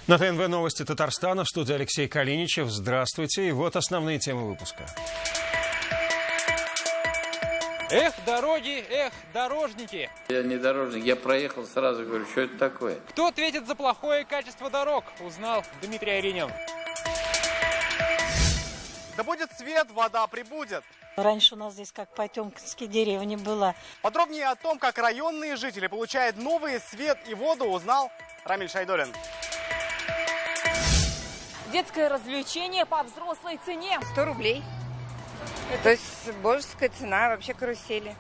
На ТНВ новости Татарстана, в студии Алексей Калиничев. Здравствуйте. И вот основные темы выпуска. Эх, дороги, эх, дорожники. Я не дорожник, я проехал, сразу говорю, что это такое. Кто ответит за плохое качество дорог, узнал Дмитрий Аринин. Да будет свет, вода прибудет. Раньше у нас здесь как Потемкинские деревни была. Подробнее о том, как районные жители получают новый свет и воду, узнал Рамиль Шайдуллин. Детское развлечение по взрослой цене. 100 рублей. То есть божеская цена вообще карусели.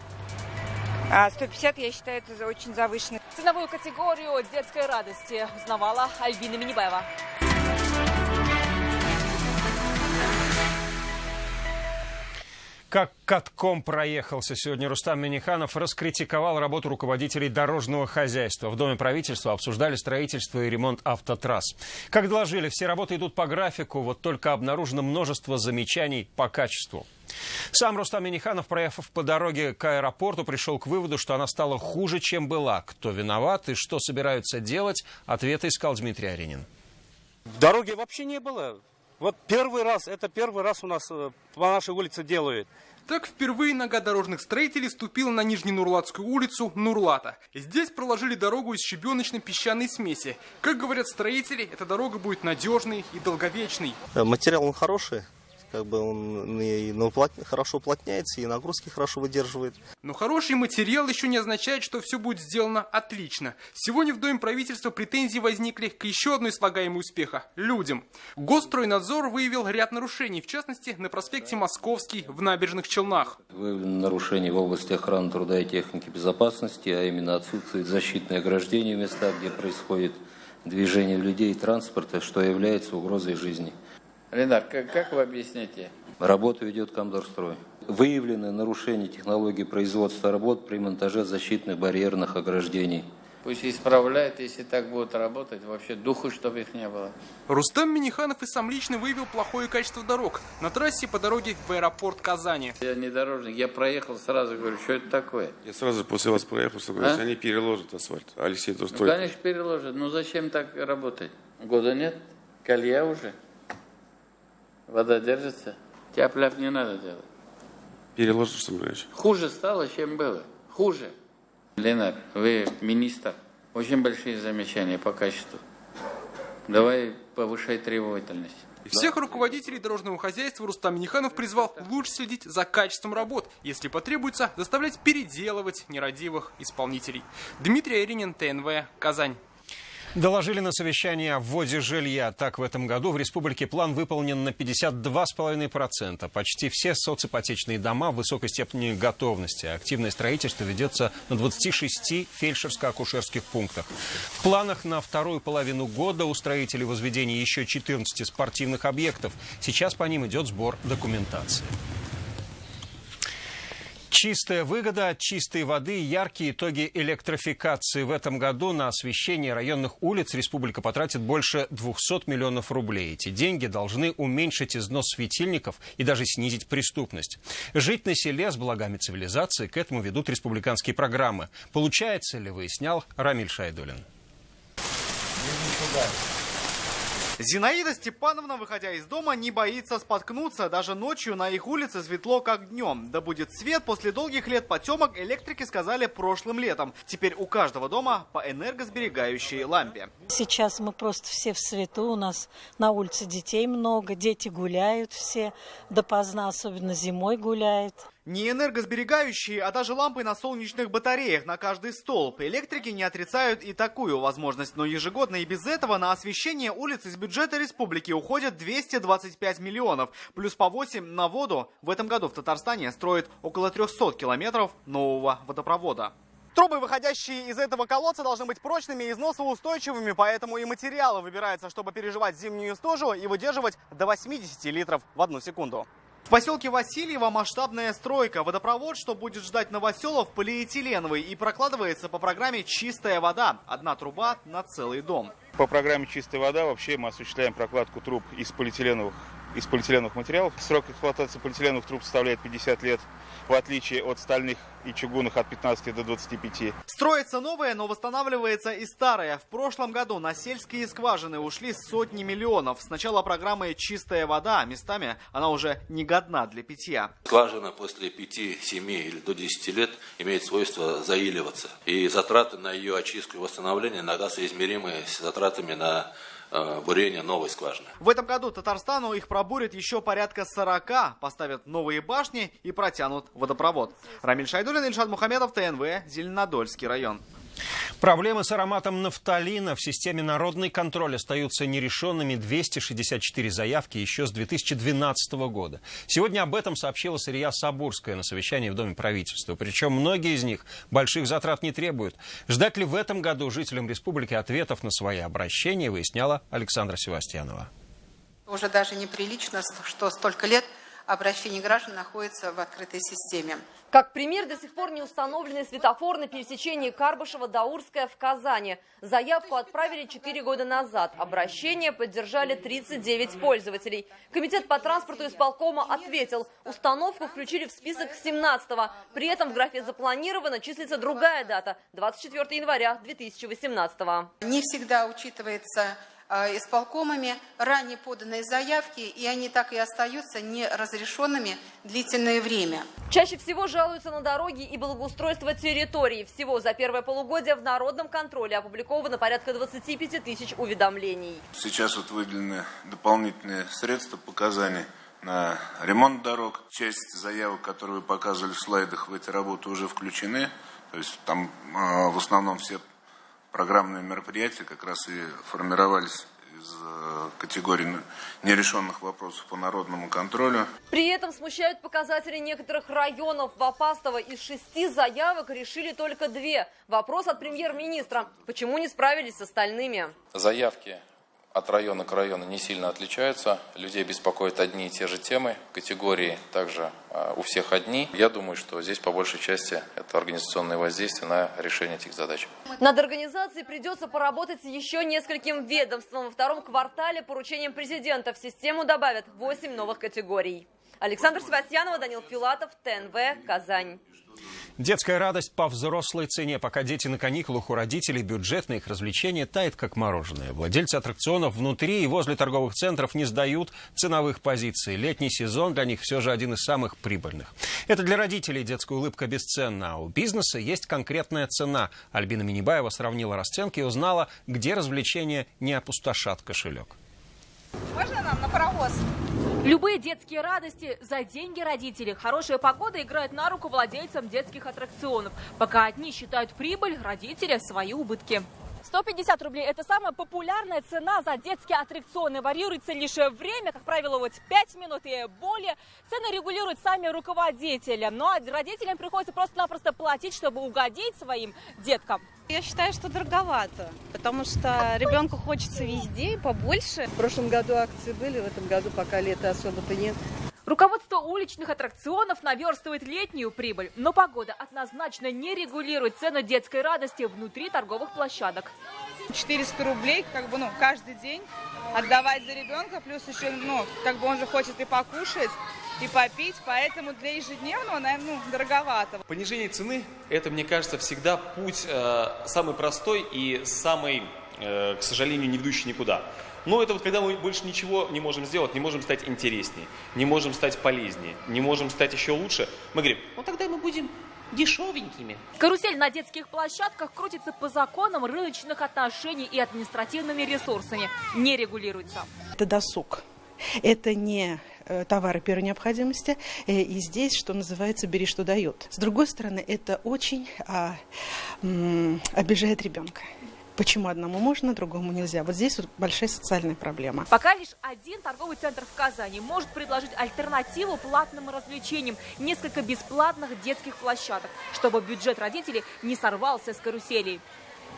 А 150, я считаю, это очень завышенно. Ценовую категорию детской радости узнавала Альбина Минибаева. Как катком проехался сегодня Рустам Минниханов, раскритиковал работу руководителей дорожного хозяйства. В Доме правительства обсуждали строительство и ремонт автотрасс. Как доложили, все работы идут по графику, вот только обнаружено множество замечаний по качеству. Сам Рустам Минниханов, проехав по дороге к аэропорту, пришел к выводу, что она стала хуже, чем была. Кто виноват и что собираются делать, ответы искал Дмитрий Аринин. Дороги вообще не было. Вот первый раз у нас по нашей улице делают. Так впервые нога дорожных строителей ступила на Нижненурлатскую улицу Нурлата. Здесь проложили дорогу из щебеночно-песчаной смеси. Как говорят строители, эта дорога будет надежной и долговечной. Материал он хороший. Он и хорошо уплотняется, и нагрузки хорошо выдерживает. Но хороший материал еще не означает, что все будет сделано отлично. Сегодня в Доме правительства претензии возникли к еще одной слагаемой успеха – людям. Госстройнадзор выявил ряд нарушений, в частности, на проспекте Московский в Набережных Челнах. Выявлено нарушение в области охраны труда и техники безопасности, а именно отсутствует защитное ограждение в местах, где происходит движение людей и транспорта, что является угрозой жизни. Ленар, как вы объясните? Работу ведет Комдорстрой. Выявлены нарушения технологии производства работ при монтаже защитных барьерных ограждений. Пусть исправляют, если так будут работать, вообще духу, чтобы их не было. Рустам Минниханов и сам лично выявил плохое качество дорог на трассе по дороге в аэропорт Казани. Я не дорожник, я проехал, сразу говорю, что это такое. Я сразу после вас проехал, что говорю, они переложат асфальт. Алексей Турстрой. Ну, конечно, переложат. Ну зачем так работать? Года нет? Колья уже? Вода держится? Тяп-ляп не надо делать. Переложишь, что говоришь? Хуже стало, чем было. Хуже. Ленар, вы министр. Очень большие замечания по качеству. Давай повышай требовательность. Всех руководителей дорожного хозяйства Рустам Минниханов призвал лучше следить за качеством работ. Если потребуется, заставлять переделывать нерадивых исполнителей. Дмитрий Аринин, ТНВ, Казань. Доложили на совещании о вводе жилья. Так, в этом году в республике план выполнен на 52,5%. Почти все соципотечные дома в высокой степени готовности. Активное строительство ведется на 26 фельдшерско-акушерских пунктах. В планах на вторую половину года у строителей возведения еще 14 спортивных объектов. Сейчас по ним идет сбор документации. Чистая выгода от чистой воды и яркие итоги электрификации. В этом году на освещение районных улиц республика потратит больше 200 миллионов рублей. Эти деньги должны уменьшить износ светильников и даже снизить преступность. Жить на селе с благами цивилизации, к этому ведут республиканские программы. Получается ли, выяснял Рамиль Шайдуллин. Зинаида Степановна, выходя из дома, не боится споткнуться. Даже ночью на их улице светло, как днем. Да будет свет, после долгих лет потемок электрики сказали прошлым летом. Теперь у каждого дома по энергосберегающей лампе. Сейчас мы просто все в свету, у нас на улице детей много, дети гуляют все, допоздна, особенно зимой гуляют. Не энергосберегающие, а даже лампы на солнечных батареях на каждый столб. Электрики не отрицают и такую возможность, но ежегодно и без этого на освещение улиц из бюджета республики уходят 225 миллионов. Плюс по 8 на воду. В этом году в Татарстане строят около 300 километров нового водопровода. Трубы, выходящие из этого колодца, должны быть прочными и износоустойчивыми, поэтому и материалы выбираются, чтобы переживать зимнюю стужу и выдерживать до 80 литров в 1 секунду. В поселке Васильево масштабная стройка. Водопровод, что будет ждать новоселов, полиэтиленовый и прокладывается по программе «Чистая вода». Одна труба на целый дом. По программе «Чистая вода» вообще мы осуществляем прокладку труб из полиэтиленовых из полиэтиленовых материалов. Срок эксплуатации полиэтиленовых труб составляет 50 лет, в отличие от стальных и чугунных от 15 до 25. Строится новое, но восстанавливается и старое. В прошлом году на сельские скважины ушли сотни миллионов. С начала программы «Чистая вода» местами она уже не годна для питья. Скважина после 5, 7 или до 10 лет имеет свойство заиливаться. И затраты на ее очистку и восстановление иногда соизмеримы с затратами на бурение новой скважины. В этом году Татарстану их пробурит еще порядка 40, поставят новые башни и протянут водопровод. Рамиль Шайдуллин, Ильшат Мухамедов, ТНВ, Зеленодольский район. Проблемы с ароматом нафталина в системе «Народный контроль» остаются нерешенными. 264 заявки еще с 2012 года. Сегодня об этом сообщила Сырья Сабурская на совещании в Доме правительства. Причем многие из них больших затрат не требуют. Ждать ли в этом году жителям республики ответов на свои обращения, выясняла Александра Севастьянова. Уже даже неприлично, что столько лет обращений граждан находится в открытой системе. Как пример, до сих пор не установленный светофор на пересечении Карбышева-Даурская в Казани. Заявку отправили 4 года назад. Обращение поддержали 39 пользователей. Комитет по транспорту исполкома ответил, установку включили в список с 17-го. При этом в графе «Запланировано» числится другая дата – 24 января 2018-го. Не всегда учитывается исполкомами ранее поданные заявки, и они так и остаются неразрешенными длительное время. Чаще всего жалуются на дороги и благоустройство территорий. Всего за первое полугодие в Народном контроле опубликовано порядка 25 тысяч уведомлений. Сейчас выделены дополнительные средства показаний на ремонт дорог. Часть заявок, которые вы показывали в слайдах, в эти работы уже включены. То есть там в основном все программные мероприятия как раз и формировались из категории нерешенных вопросов по народному контролю. При этом смущают показатели некоторых районов. В Апастово из 6 заявок решили только 2. Вопрос от премьер-министра. Почему не справились с остальными? Заявки от района к району не сильно отличаются. Людей беспокоят одни и те же темы. Категории также у всех одни. Я думаю, что здесь по большей части это организационное воздействие на решение этих задач. Над организацией придется поработать еще нескольким ведомствам. Во втором квартале поручением президента в систему добавят 8 новых категорий. Александра Севастьянова, Данил Филатов, ТНВ, Казань. Детская радость по взрослой цене. Пока дети на каникулах у родителей, бюджет на их развлечения тает как мороженое. Владельцы аттракционов внутри и возле торговых центров не сдают ценовых позиций. Летний сезон для них все же один из самых прибыльных. Это для родителей детская улыбка бесценна, а у бизнеса есть конкретная цена. Альбина Минибаева сравнила расценки и узнала, где развлечения не опустошат кошелек. Можно нам на паровоз? Любые детские радости за деньги родителей. Хорошая погода играет на руку владельцам детских аттракционов. Пока одни считают прибыль, родители – свои убытки. 150 рублей – это самая популярная цена за детские аттракционы. Варьируется лишь время, как правило, 5 минут и более. Цены регулируют сами руководители. Но родителям приходится просто-напросто платить, чтобы угодить своим деткам. Я считаю, что дороговато, потому что ребенку хочется везде и побольше. В прошлом году акции были, в этом году пока лета особо-то нет. Руководство уличных аттракционов наверстывает летнюю прибыль, но погода однозначно не регулирует цену детской радости внутри торговых площадок. 400 рублей, каждый день отдавать за ребенка, плюс еще, он же хочет и покушать, и попить, поэтому для ежедневного, наверное, дороговато. Понижение цены – это, мне кажется, всегда путь самый простой и самый, к сожалению, не ведущий никуда. Но это когда мы больше ничего не можем сделать, не можем стать интереснее, не можем стать полезнее, не можем стать еще лучше. Мы говорим, тогда мы будем дешевенькими. Карусель на детских площадках крутится по законам рыночных отношений и административными ресурсами. Не регулируется. Это досуг. Это не товары первой необходимости. И здесь, что называется, бери, что дают. С другой стороны, это очень обижает ребенка. Почему одному можно, другому нельзя? Вот здесь большая социальная проблема. Пока лишь один торговый центр в Казани может предложить альтернативу платным развлечениям. Несколько бесплатных детских площадок, чтобы бюджет родителей не сорвался с каруселей.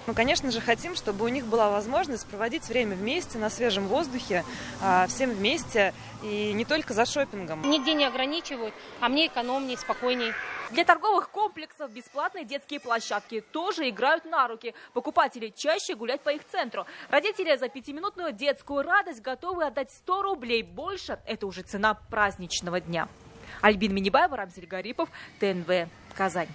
Мы, конечно же, хотим, чтобы у них была возможность проводить время вместе, на свежем воздухе, всем вместе, и не только за шопингом. Нигде не ограничивают, а мне экономнее, спокойней. Для торговых комплексов бесплатные детские площадки тоже играют на руки. Покупатели чаще гулять по их центру. Родители за 5-минутную детскую радость готовы отдать 100 рублей. Больше – это уже цена праздничного дня. Альбина Минибаева, Рамзель Гарипов, ТНВ, Казань.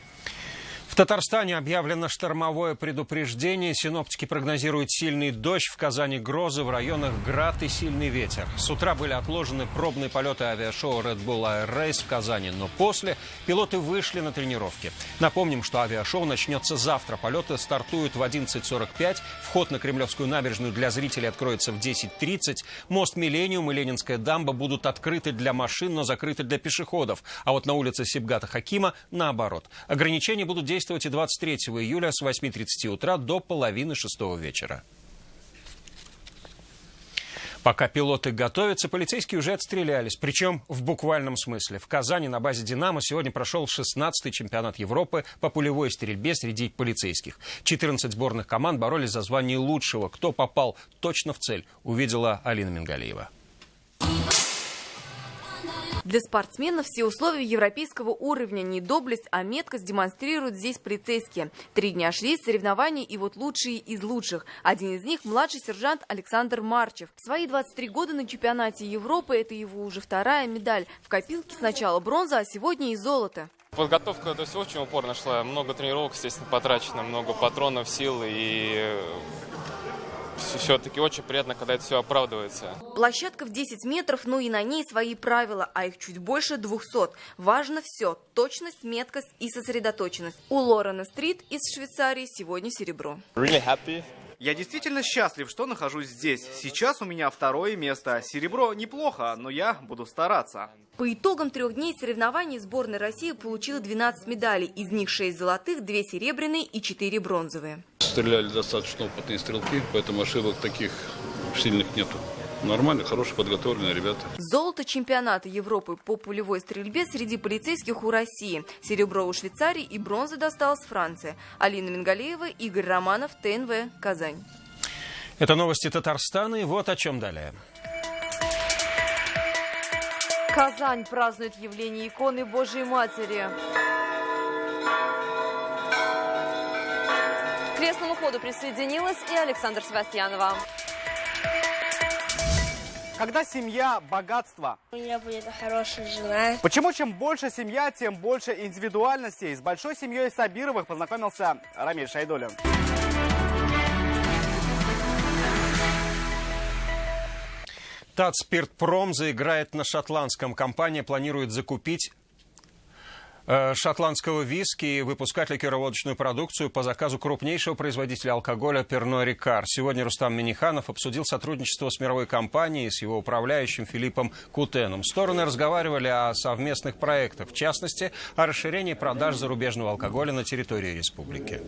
В Татарстане объявлено штормовое предупреждение. Синоптики прогнозируют сильный дождь, в Казани грозы, в районах град и сильный ветер. С утра были отложены пробные полеты авиашоу Red Bull Air Race в Казани, но после пилоты вышли на тренировки. Напомним, что авиашоу начнется завтра. Полеты стартуют в 11:45. Вход на Кремлевскую набережную для зрителей откроется в 10:30. Мост Миллениум и Ленинская дамба будут открыты для машин, но закрыты для пешеходов. А вот на улице Сибгата Хакима наоборот. Ограничения будут действовать и 23 июля с 8:30 утра до половины 6 вечера. Пока пилоты готовятся, полицейские уже отстрелялись, причем в буквальном смысле. В Казани на базе «Динамо» сегодня прошел 16-й чемпионат Европы по пулевой стрельбе среди полицейских. 14 сборных команд боролись за звание лучшего. Кто попал точно в цель, увидела Алина Мингалиева. Для спортсменов все условия европейского уровня. Не доблесть, а меткость демонстрируют здесь полицейские. 3 дня шли соревнования, и вот лучшие из лучших. Один из них – младший сержант Александр Марчев. В свои 23 года на чемпионате Европы это его уже 2-я медаль. В копилке сначала бронза, а сегодня и золото. Подготовка до всего очень упорно шла. Много тренировок, естественно, потрачено, много патронов, сил и... Все-таки очень приятно, когда это все оправдывается. Площадка в 10 метров, но и на ней свои правила, а их чуть больше 200. Важно все – точность, меткость и сосредоточенность. У Лорена Стрит из Швейцарии сегодня серебро. Я действительно счастлив, что нахожусь здесь. Сейчас у меня 2-е место. Серебро неплохо, но я буду стараться. По итогам 3 дней соревнований сборная России получила 12 медалей. Из них 6 золотых, 2 серебряные и 4 бронзовые. Стреляли достаточно опытные стрелки, поэтому ошибок таких сильных нету. Нормально, хорошие подготовленные ребята. Золото чемпионата Европы по пулевой стрельбе среди полицейских у России. Серебро у Швейцарии и бронза досталась Франции. Алина Мингалиева, Игорь Романов, ТНВ, Казань. Это новости Татарстана, и вот о чем далее. Казань празднует явление иконы Божией Матери. К крестному ходу присоединилась и Александра Севастьянова. Когда семья – богатство. У меня будет хорошая жена. Почему чем больше семья, тем больше индивидуальностей? С большой семьей Сабировых познакомился Рамиль Шайдуллин. Татспиртпром заиграет на шотландском. Компания планирует закупить шотландского виски и выпускать ликероводочную продукцию по заказу крупнейшего производителя алкоголя Перно Рикар. Сегодня Рустам Минниханов обсудил сотрудничество с мировой компанией, с его управляющим Филиппом Кутеном. Стороны разговаривали о совместных проектах, в частности, о расширении продаж зарубежного алкоголя на территории республики.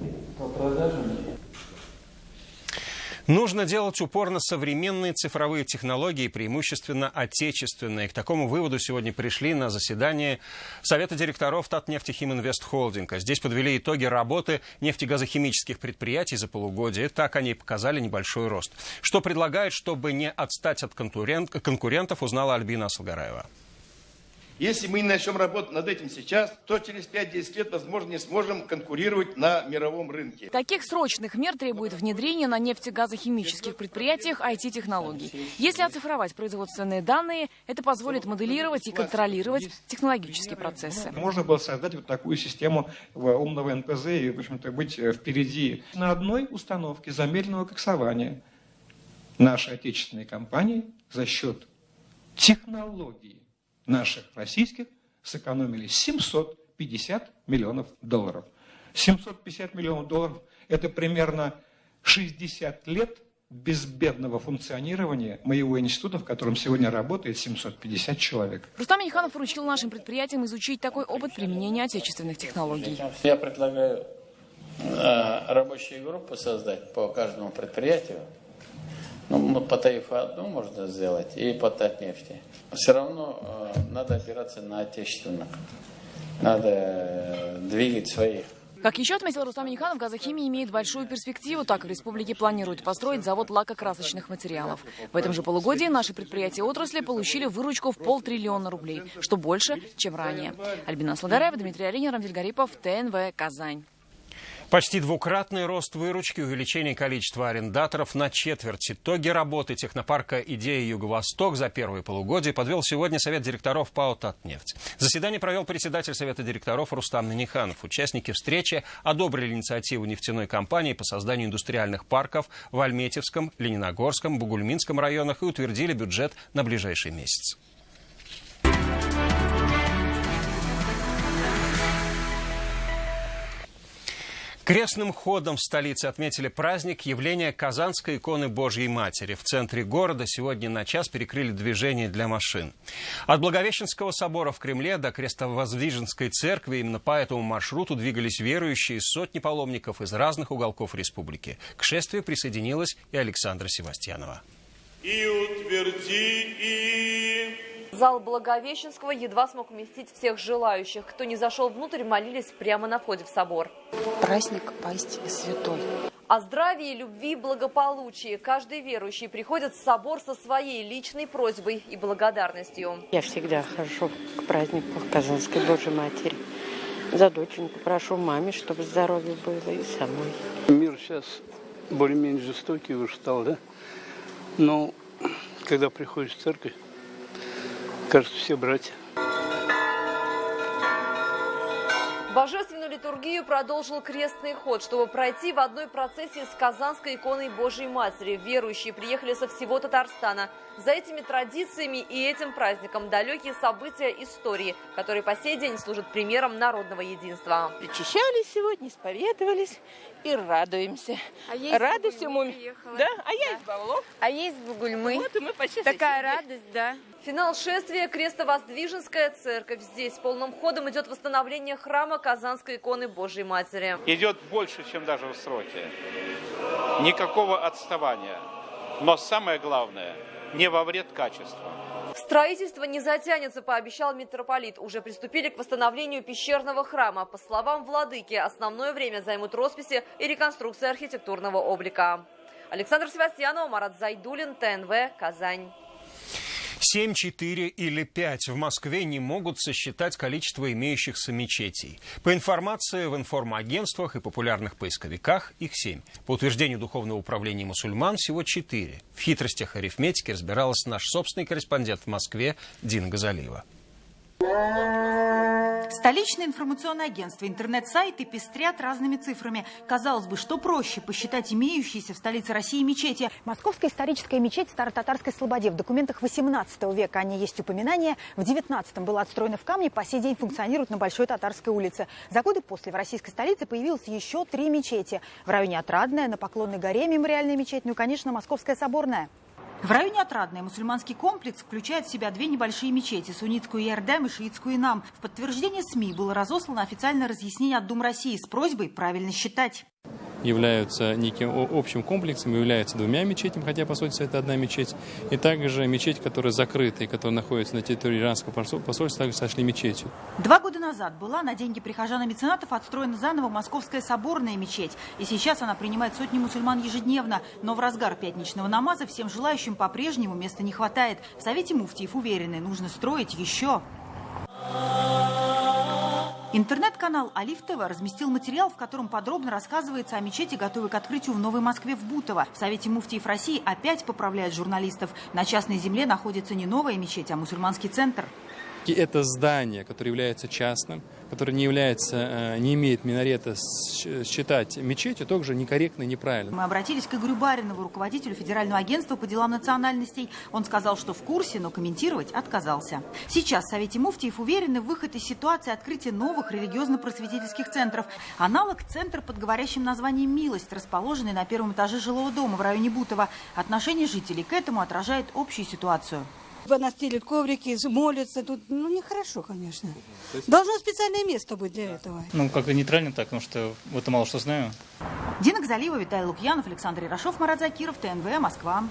Нужно делать упор на современные цифровые технологии, преимущественно отечественные. К такому выводу сегодня пришли на заседании Совета директоров Татнефтехиминвест Холдинга. Здесь подвели итоги работы нефтегазохимических предприятий за полугодие. Так они показали небольшой рост. Что предлагают, чтобы не отстать от конкурентов, узнала Альбина Асылгараева. Если мы не начнем работать над этим сейчас, то через 5-10 лет, возможно, не сможем конкурировать на мировом рынке. Таких срочных мер требует внедрение на нефтегазохимических предприятиях IT-технологий. Если оцифровать производственные данные, это позволит моделировать и контролировать технологические процессы. Можно было создать вот такую систему умного НПЗ и, в общем-то, быть впереди. На одной установке замедленного коксования наши отечественные компании за счет технологий наших российских сэкономили 750 миллионов долларов. 750 миллионов долларов – это примерно 60 лет безбедного функционирования моего института, в котором сегодня работает 750 человек. Рустам Минниханов поручил нашим предприятиям изучить такой опыт применения отечественных технологий. Я предлагаю рабочую группу создать по каждому предприятию. Ну, по тарифу одну можно сделать и по Татнефти. Все равно надо опираться на отечественных. Надо двигать своих Как еще отметил Рустам Минниханов, газохимия имеет большую перспективу. Так, в республике планируют построить завод лакокрасочных материалов. В этом же полугодии наши предприятия отрасли получили выручку в 500 миллиона рублей, что больше, чем ранее. Альбина Сладарева, Дмитрий Аринин, Рамзиль Гарипов, ТНВ, Казань. Почти двукратный рост выручки, увеличение количества арендаторов на четверть. Итоги работы технопарка «Идея Юго-Восток» за первое полугодие подвел сегодня Совет директоров ПАО «Татнефть». Заседание провел председатель Совета директоров Рустам Минниханов. Участники встречи одобрили инициативу нефтяной компании по созданию индустриальных парков в Альметьевском, Лениногорском, Бугульминском районах и утвердили бюджет на ближайший месяц. Крестным ходом в столице отметили праздник явления Казанской иконы Божьей Матери. В центре города сегодня на час перекрыли движение для машин. От Благовещенского собора в Кремле до Крестовоздвиженской церкви именно по этому маршруту двигались верующие, сотни паломников из разных уголков республики. К шествию присоединилась и Александра Севастьянова. И утверди Зал Благовещенского едва смог вместить всех желающих. Кто не зашел внутрь, молились прямо на входе в собор. Праздник поистине святой. О здравии, любви, благополучии. Каждый верующий приходит в собор со своей личной просьбой и благодарностью. Я всегда хожу к празднику Казанской Божьей Матери. За доченьку прошу маме, чтобы здоровье было, и самой. Мир сейчас более-менее жестокий уже стал, да? Но когда приходишь в церковь, кажется, все братья. Божественную литургию продолжил крестный ход. Чтобы пройти в одной процессии с Казанской иконой Божьей Матери, верующие приехали со всего Татарстана. За этими традициями и этим праздником далекие события истории, которые по сей день служат примером народного единства. Причащались сегодня, исповедовались и радуемся. Радуйся, муми. Да? А я из Бавлов. А я из Бугульмы. Вот и мы почти такая радость, да. Финал шествия – Крестовоздвиженская церковь. Здесь полным ходом идет восстановление храма Казанской иконы Божьей Матери. Идет больше, чем даже в сроке. Никакого отставания. Но самое главное – не во вред качества. Строительство не затянется, пообещал митрополит. Уже приступили к восстановлению пещерного храма. По словам владыки, основное время займут росписи и реконструкция архитектурного облика. Александра Севастьянова, Марат Зайдуллин, ТНВ, Казань. 7, 4 или 5 в Москве не могут сосчитать количество имеющихся мечетей. По информации в информагентствах и популярных поисковиках их 7. По утверждению Духовного управления мусульман всего 4. В хитростях арифметики разбиралась наш собственный корреспондент в Москве Дина Газалиева. Столичное информационное агентство, интернет-сайты пестрят разными цифрами. Казалось бы, что проще посчитать имеющиеся в столице России мечети. Московская историческая мечеть в Старо-Татарской Слободе. В документах 18 века о ней есть упоминание. В 19-м была отстроена в камне, по сей день функционирует на Большой Татарской улице. За годы после в российской столице появилось еще 3 мечети. В районе Отрадная, на Поклонной горе мемориальная мечеть, ну и, конечно, Московская соборная. В районе Отрадная мусульманский комплекс включает в себя 2 небольшие мечети – суннитскую Иордам и шиитскую Инам. В подтверждение СМИ было разослано официальное разъяснение от Дум России с просьбой правильно считать. Являются неким общим комплексом, являются 2 мечетями, хотя по сути это одна мечеть. И также мечеть, которая закрыта и которая находится на территории иранского посольства, также сошли мечетью. 2 года назад была на деньги прихожан и меценатов отстроена заново Московская соборная мечеть. И сейчас она принимает сотни мусульман ежедневно. Но в разгар пятничного намаза всем желающим по-прежнему места не хватает. В Совете муфтиев уверены, нужно строить еще. Интернет-канал Алиф ТВ разместил материал, в котором подробно рассказывается о мечети, готовой к открытию в Новой Москве в Бутово. В Совете муфтиев России опять поправляют журналистов. На частной земле находится не новая мечеть, а мусульманский центр. Это здание, которое является частным, которое не имеет минарета, считать мечетью, также некорректно и неправильно. Мы обратились к Игорю Баринову, руководителю Федерального агентства по делам национальностей. Он сказал, что в курсе, но комментировать отказался. Сейчас в Совете муфтиев уверены в выход из ситуации открытия новых религиозно-просветительских центров. Аналог – центр под говорящим названием «Милость», расположенный на 1-м этаже жилого дома в районе Бутова. Отношение жителей к этому отражает общую ситуацию. Настелят коврики, молятся. Тут, нехорошо, конечно. Должно специальное место быть для этого. Как-то нейтрально так, потому что это мало что знаю. Дина Газалиева, Виталий Лукьянов, Александр Ярошов, Марат Закиров, ТНВ, Москва.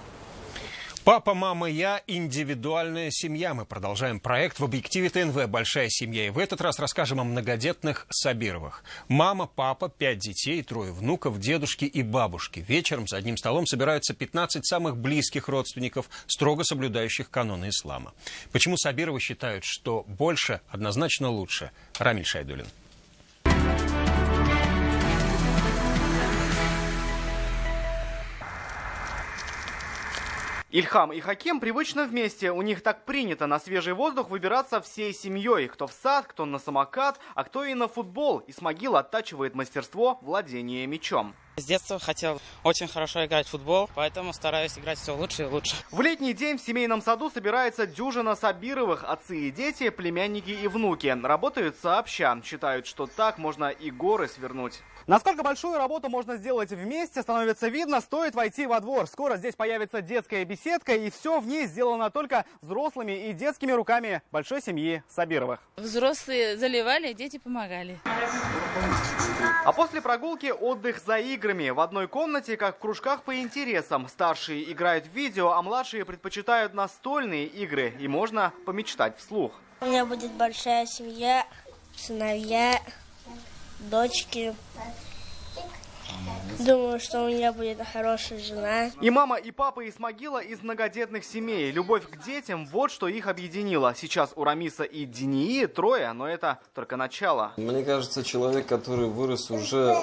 Папа, мама, я. Индивидуальная семья. Мы продолжаем проект в объективе ТНВ «Большая семья». И в этот раз расскажем о многодетных Сабировых. Мама, папа, 5 детей, 3 внуков, дедушки и бабушки. Вечером за одним столом собираются 15 самых близких родственников, строго соблюдающих каноны ислама. Почему Сабировы считают, что больше однозначно лучше? Рамиль Шайдуллин. Ильхам и Хаким привычно вместе. У них так принято на свежий воздух выбираться всей семьей. Кто в сад, кто на самокат, а кто и на футбол. Исмагил оттачивает мастерство владения мячом. С детства хотел очень хорошо играть в футбол, поэтому стараюсь играть все лучше и лучше. В летний день в семейном саду собирается дюжина Сабировых. Отцы и дети, племянники и внуки. Работают сообща. Считают, что так можно и горы свернуть. Насколько большую работу можно сделать вместе, становится видно, стоит войти во двор. Скоро здесь появится детская беседка, и все в ней сделано только взрослыми и детскими руками большой семьи Сабировых. Взрослые заливали, дети помогали. А после прогулки отдых за играми. В одной комнате, как в кружках по интересам. Старшие играют в видео, а младшие предпочитают настольные игры. И можно помечтать вслух. У меня будет большая семья, сыновья, дочки. Думаю, что у меня будет хорошая жена. И мама, и папа Исмагила из многодетных семей. Любовь к детям – вот что их объединило. Сейчас у Рамиса и Динии 3, но это только начало. Мне кажется, человек, который вырос уже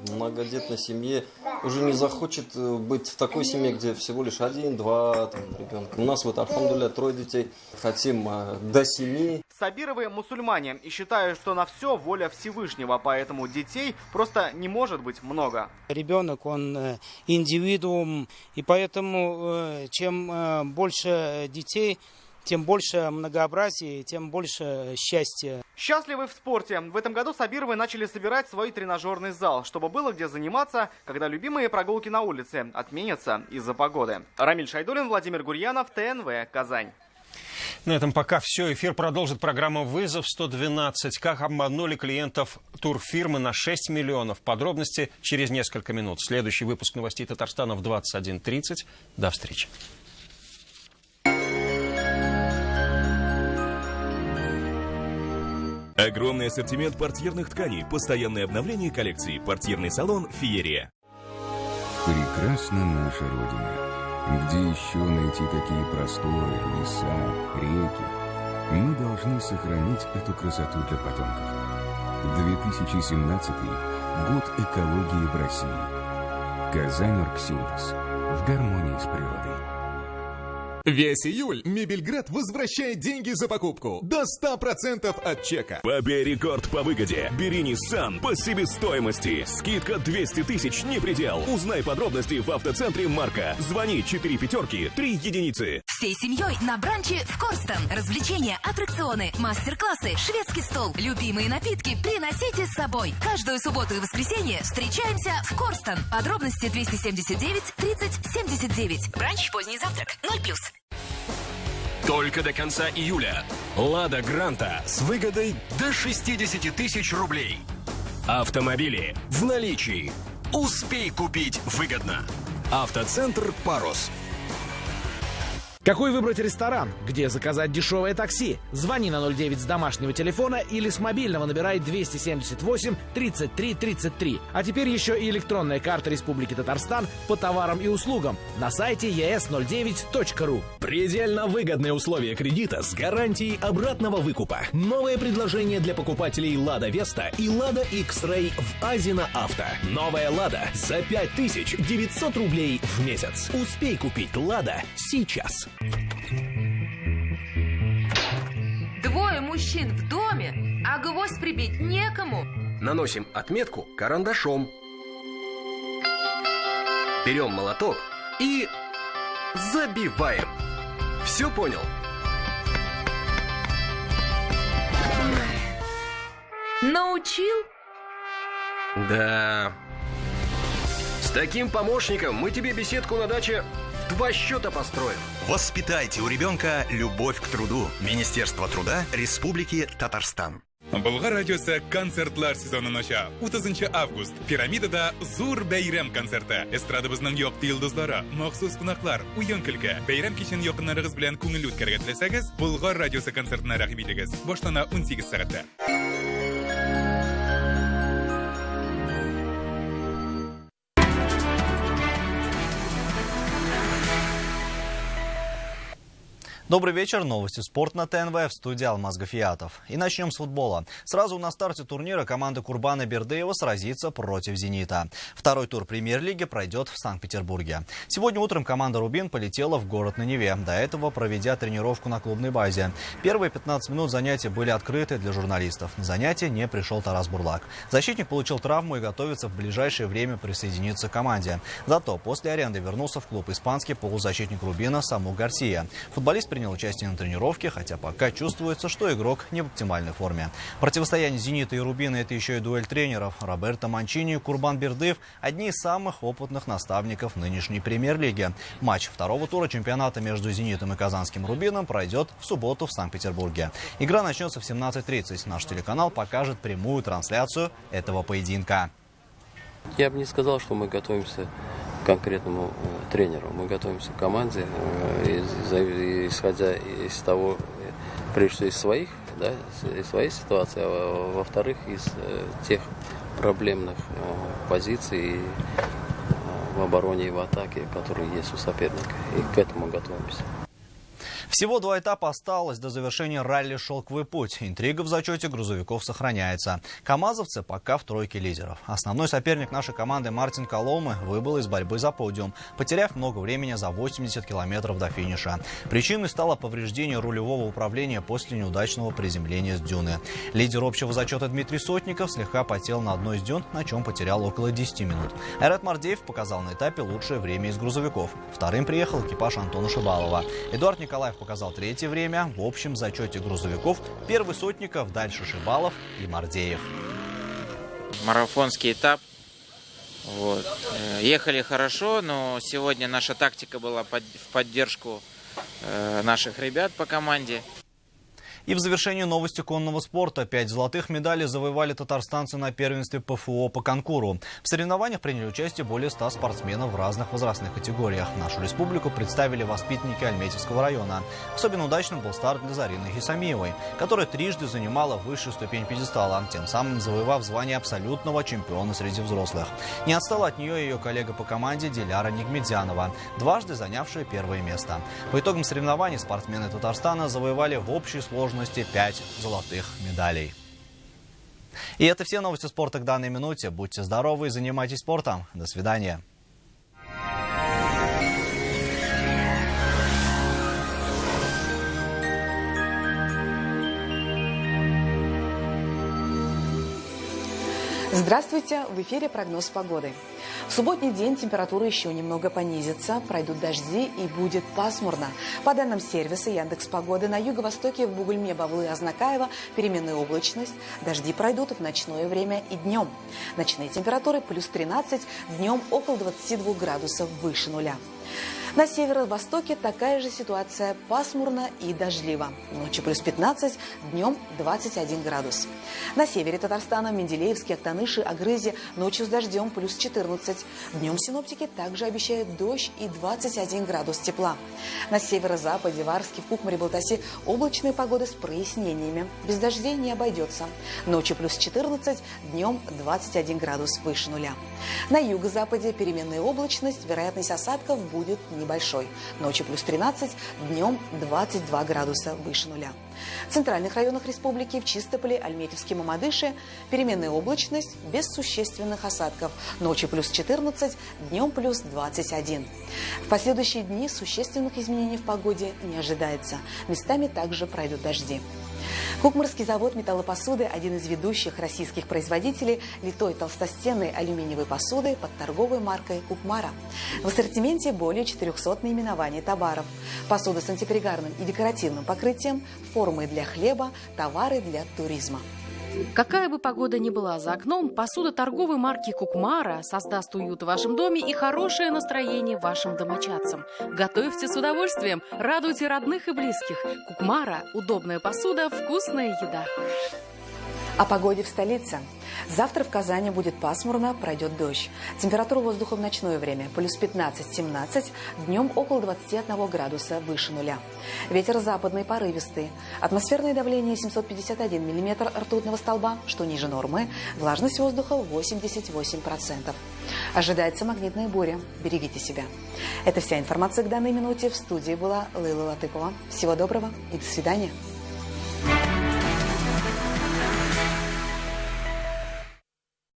в многодетной семье, уже не захочет быть в такой семье, где всего лишь 1-2 ребенка. У нас вот, альхамдулилля, 3 детей. Хотим до 7. Сабировы мусульмане и считают, что на все воля Всевышнего, поэтому детей просто не может быть много. Ребенок, он индивидуум, и поэтому чем больше детей, тем больше многообразия, тем больше счастья. Счастливы в спорте. В этом году Сабировы начали собирать свой тренажерный зал, чтобы было где заниматься, когда любимые прогулки на улице отменятся из-за погоды. Рамиль Шайдуллин, Владимир Гурьянов, ТНВ, Казань. На этом пока все. Эфир продолжит программа «Вызов 112». Как обманули клиентов турфирмы на 6 миллионов. Подробности через несколько минут. Следующий выпуск новостей Татарстана в 21:30. До встречи. Огромный ассортимент портьерных тканей, постоянное обновление коллекции. Портьерный салон «Феерия». Прекрасна наша Родина. Где еще найти такие просторы, леса, реки? Мы должны сохранить эту красоту для потомков. 2017 год экологии в России. Казань-Оргсинтез. В гармонии с природой. Весь июль Мебельград возвращает деньги за покупку до 100% от чека. Побей рекорд по выгоде. Бери Nissan по себестоимости. Скидка 200 тысяч не предел. Узнай подробности в автоцентре Марка. Звони 4 5 3 единицы. Всей семьей на бранче в Корстон. Развлечения, аттракционы, мастер-классы, шведский стол, любимые напитки приносите с собой. Каждую субботу и воскресенье встречаемся в Корстон. Подробности 279 30 79. Бранч поздний завтрак 0+. Только до конца июля. Лада Гранта с выгодой до 60 тысяч рублей. Автомобили в наличии. Успей купить выгодно. Автоцентр «Парус». Какой выбрать ресторан? Где заказать дешевое такси? Звони на 09 с домашнего телефона или с мобильного набирай 278 33 33. А теперь еще и электронная карта Республики Татарстан по товарам и услугам на сайте es09.ru. Предельно выгодные условия кредита с гарантией обратного выкупа. Новое предложение для покупателей Лада Веста и Лада X-Ray в Азино Авто. Новая Лада за 5900 рублей в месяц. Успей купить Лада сейчас. 2 мужчин в доме, а гвоздь прибить некому. Наносим отметку карандашом. Берем молоток и забиваем. Все понял? Научил? Да. С таким помощником мы тебе беседку на даче в 2 счета построим. Воспитайте у ребенка любовь к труду. Министерство труда Республики Татарстан. Болгар радиосы концертлар сезонын ача. 30 август пирамидада зур бәйрәм концерты. Эстрадабызның якты йолдызлары, махсус кунаклар, уен көлке. Бәйрәм кичен якыннарыгыз белән күңел үткәргә теләсәгез, Болгар радиосы концертына рәхим итегез. Башлана 18 сәгатьтә. Добрый вечер, новости спорт на ТНВ, в студии Алмаз Гафиятов. И начнем с футбола. Сразу на старте турнира команда Курбана Бердыева сразится против «Зенита». Второй тур премьер-лиги пройдет в Санкт-Петербурге. Сегодня утром команда «Рубин» полетела в город на Неве, до этого проведя тренировку на клубной базе. Первые 15 минут занятия были открыты для журналистов. На занятия не пришел Тарас Бурлак. Защитник получил травму и готовится в ближайшее время присоединиться к команде. Зато после аренды вернулся в клуб испанский полузащитник «Рубина» Саму Гарсия. Футболист принял участие на тренировке, хотя пока чувствуется, что игрок не в оптимальной форме. Противостояние «Зенита» и «Рубина» — это еще и дуэль тренеров. Роберто Манчини и Курбан Бердыев – одни из самых опытных наставников нынешней премьер-лиги. Матч второго тура чемпионата между «Зенитом» и казанским «Рубином» пройдет в субботу в Санкт-Петербурге. Игра начнется в 17:30. Наш телеканал покажет прямую трансляцию этого поединка. Я бы не сказал, что мы готовимся к конкретному тренеру. Мы готовимся к команде, исходя из того, прежде всего из своих, да, из своей ситуации, а во-вторых, из тех проблемных позиций в обороне и в атаке, которые есть у соперника. И к этому готовимся. Всего 2 этапа осталось до завершения ралли «Шелковый путь». Интрига в зачете грузовиков сохраняется. Камазовцы пока в тройке лидеров. Основной соперник нашей команды Мартин Коломы выбыл из борьбы за подиум, потеряв много времени за 80 километров до финиша. Причиной стало повреждение рулевого управления после неудачного приземления с дюны. Лидер общего зачета Дмитрий Сотников слегка потел на одной из дюн, на чем потерял около 10 минут. Айрат Мардеев показал на этапе лучшее время из грузовиков. Вторым приехал экипаж Антона Шибалова. Эдуард Николаев показал третье время. В общем зачете грузовиков первый Сотников, дальше Шибалов и Мардеев. Марафонский этап. Вот. Ехали хорошо, но сегодня наша тактика была в поддержку наших ребят по команде. И в завершении новости конного спорта. 5 золотых медалей завоевали татарстанцы на первенстве ПФО по конкуру. В соревнованиях приняли участие более 100 спортсменов в разных возрастных категориях. Нашу республику представили воспитанники Альметьевского района. Особенно удачным был старт для Зарины Хисамиевой, которая трижды занимала высшую ступень пьедестала, тем самым завоевав звание абсолютного чемпиона среди взрослых. Не отстала от нее ее коллега по команде Диляра Нигмедзянова, дважды занявшая первое место. По итогам соревнований спортсмены Татарстана завоевали в общей сложности 5 золотых медалей. И это все новости спорта к данной минуте. Будьте здоровы и занимайтесь спортом. До свидания. Здравствуйте! В эфире прогноз погоды. В субботний день температура еще немного понизится, пройдут дожди и будет пасмурно. По данным сервиса Яндекс.Погоды, на юго-востоке в Бугульме, Бавлы, Азнакаево переменная облачность. Дожди пройдут в ночное время и днем. Ночные температуры плюс 13, днем около 22 градусов выше нуля. На северо-востоке такая же ситуация, пасмурно и дождливо. Ночью плюс 15, днем 21 градус. На севере Татарстана, Менделеевске, Актаныши, Агрызе ночью с дождем плюс 14. Днем синоптики также обещают дождь и 21 градус тепла. На северо-западе, в Арске, в Кукмаре, Балтасе облачная погода с прояснениями. Без дождей не обойдется. Ночью плюс 14, днем 21 градус выше нуля. На юго-западе переменная облачность, вероятность осадков будет небольшой. Ночью плюс 13, днем 22 градуса выше нуля. В центральных районах республики, в Чистополе, Альметьевске, Мамадыше переменная облачность без существенных осадков. Ночью плюс 14, днем плюс 21. В последующие дни существенных изменений в погоде не ожидается. Местами также пройдут дожди. Кукмарский завод металлопосуды – один из ведущих российских производителей литой толстостенной алюминиевой посуды под торговой маркой «Кукмара». В ассортименте более 400 наименований товаров. Посуда с антипригарным и декоративным покрытием, формы для хлеба, товары для туризма. Какая бы погода ни была за окном, посуда торговой марки «Кукмара» создаст уют в вашем доме и хорошее настроение вашим домочадцам. Готовьте с удовольствием, радуйте родных и близких. «Кукмара» – удобная посуда, вкусная еда. О погоде в столице. Завтра в Казани будет пасмурно, пройдет дождь. Температура воздуха в ночное время плюс 15-17, днем около 21 градуса выше нуля. Ветер западный порывистый. Атмосферное давление 751 миллиметр ртутного столба, что ниже нормы. Влажность воздуха 88%. Ожидается магнитная буря. Берегите себя. Это вся информация к данной минуте. В студии была Лейла Латыпова. Всего доброго и до свидания.